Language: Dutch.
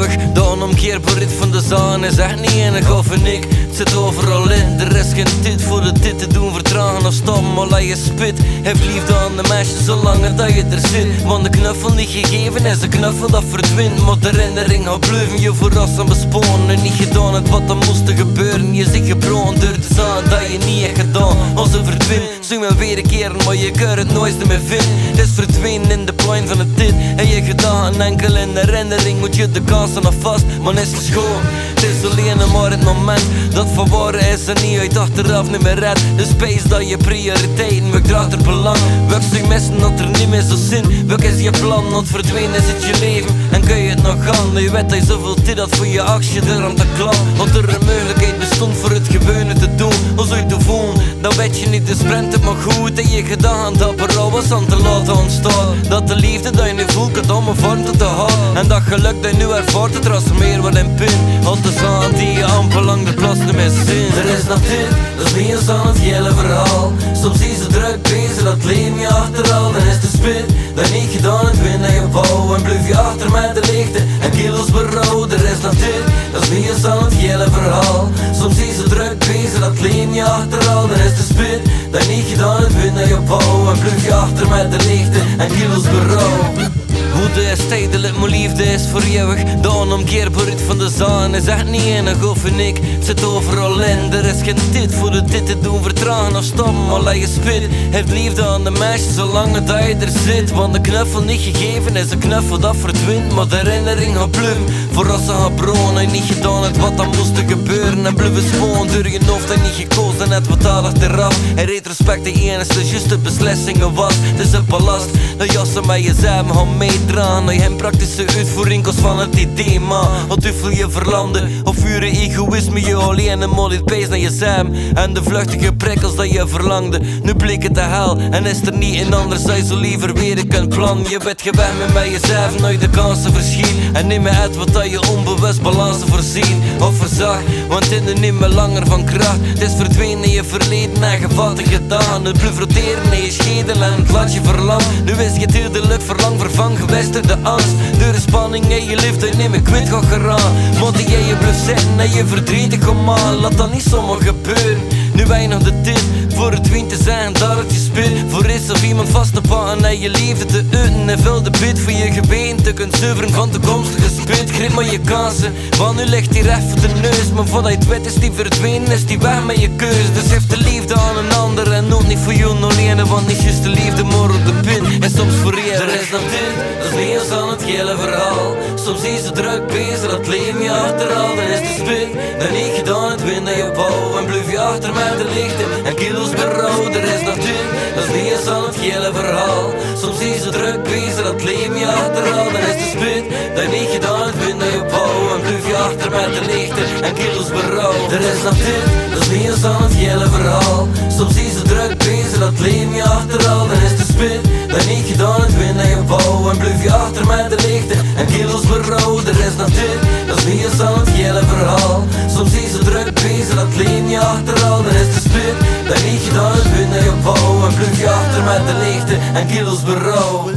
eeuwig. De onomkeerbare rit van de zaan is echt niet enig of en ik. Het zit overal in, er is geen tijd voor de dit te doen. Vertragen of stoppen, maar laat je spit. Heb liefde aan de meisje zolang dat je er zit. Want de knuffel niet gegeven is een knuffel dat verdwijnt. Maar de herinnering gaat blijven je verrassen besponen. En niet gedaan het wat er moest gebeuren. Je zit gebroken door de zaan dat je niet hebt gedaan. Als ze verdwijnt, zoek me weer een keer, maar je kunt het nooit meer vinden. Het is verdwenen in de plein van het dit. En je gedachten enkel in herinnering. Moet je de kansen nog vast, man is verschoon. Het is alleen maar het moment dat verwarren is en niet uit achteraf niet meer red. De space dat je prioriteiten, welk draagt er belang? Welk stuk missen dat er niet meer zo zin? Welk is je plan? Want verdwenen is het je leven en kun je het nog gaan? Je weet dat je zoveel tijd had voor je actie er aan te klam. Want er een mogelijkheid bestond voor het gewone te doen. Hoe zou je te voelen? Dan weet je niet, de sprint het maar goed. En je gedaan dat berouw was aan te laten ontstaan. Dat de liefde dat je nu voelt kan om een vorm te houden. En dat geluk dat je nu ervaart, het transformeert wat in pin. Al te zaan die je amper de plas niet meer zin. Er is nog dit, dat is niet eens aan het hele verhaal. Soms is het druk bezig, dat leven je achterhaal. Dan is de spit, dat niet gedaan het win dat je bouw. En blijf je achter met de lichten en kilo's berouw. Er is nog dit, dat is niet eens aan het hele verhaal. Soms is het druk bezig, dat leven je achterhaal. Dan is de spit, dat niet gedaan het win dat je bouw. En blijf je achter met de lichten en kilo's berouw. Woede is tijdelijk, maar liefde is voor eeuwig. De onomkeerbare rit van de zaan is echt niet enig of en ik. Het zit overal in, er is geen tijd voor de dit te doen. Vertragen of stoppen, maar laat je spit. Heeft liefde aan de meisje zolang dat je er zit. Want de knuffel niet gegeven is een knuffel dat verdwijnt. Maar de herinnering gaat blijven, voor als ze gaat bronen. En niet gedaan het wat dan moest gebeuren. En blijven spoon door je hoofd en niet gekozen net wat daar achteraf. En retrospect de enige juiste beslissingen was. Het is een ballast, dat jassen met je zijn gaan meedragen. Dat je geen praktische uitvoering kost van het idee. Maar wat duffel je verlanden of pure egoïsme je alleen en molly pees naar je zijn. En de vluchtige prikkels dat je verlangde. Nu bleek het de hel en is er niet een ander. Zij zo liever weer ik een plan. Je bent gewend met jezelf, nooit de kansen verschiet. En neem me uit wat dat je onbewust balansen voorzien of verzag. Want in de niet meer langer van kracht. Het is verdwenen in je verleden en gevat en gedaan. Het blijft roteren in je schedel en het laat je verlang. Nu is je duidelijk verlang vervang geweest door de angst. Door de spanning en je liefde neem ik kwijt gaat geraan. Want je blijft zitten en je verdrietig kom aan. Laat dat niet zomaar gebeuren. Nu weinig de tijd voor het wien te zijn dat het je spit. Voor is of iemand vast te pakken en je liefde te uiten. En vul de bid voor je geween te kunt zuiveren van toekomstige spit. Grijp maar je kansen, want nu ligt hier even de neus. Maar voordat je het weet is die verdwenen, is die weg met je keus. Dus heeft de liefde aan een ander en ook niet voor jou alleen. Want niet juist de liefde maar op de pin en soms voor je. Er is nog dit, dat is niet eens aan het hele verhaal. Soms is het druk bezig, dat leven je achterhaal. Dan is de spit, dan niet gedaan het win dat je bouw. En blijf je achter met de lichten en kilo's berouw. Er is nog dit, dat is niet eens aan het hele verhaal. Soms is het druk bezig, dat leven je achterhaal. Dan is de spit, dan niet gedaan het win dat je bouw. En blijf je achter met de lichten en kilo's berouw. Er is nog dit, dat is niet eens aan het hele verhaal. Soms is het druk bezig, dat leven je achterhaal. Dan is de spit, dan niet gedaan het win dat je bouw. En blijf je achter met de lichten en kilo's berouw. Er is nog dit, dat is niet eens aan het hele verhaal. Soms is het druk bezig, dat leven je achterhaal. Dan is de spit, dan niet gedaan het win dat je bouw. En blijf je achter met de lichten en kilo's berouw.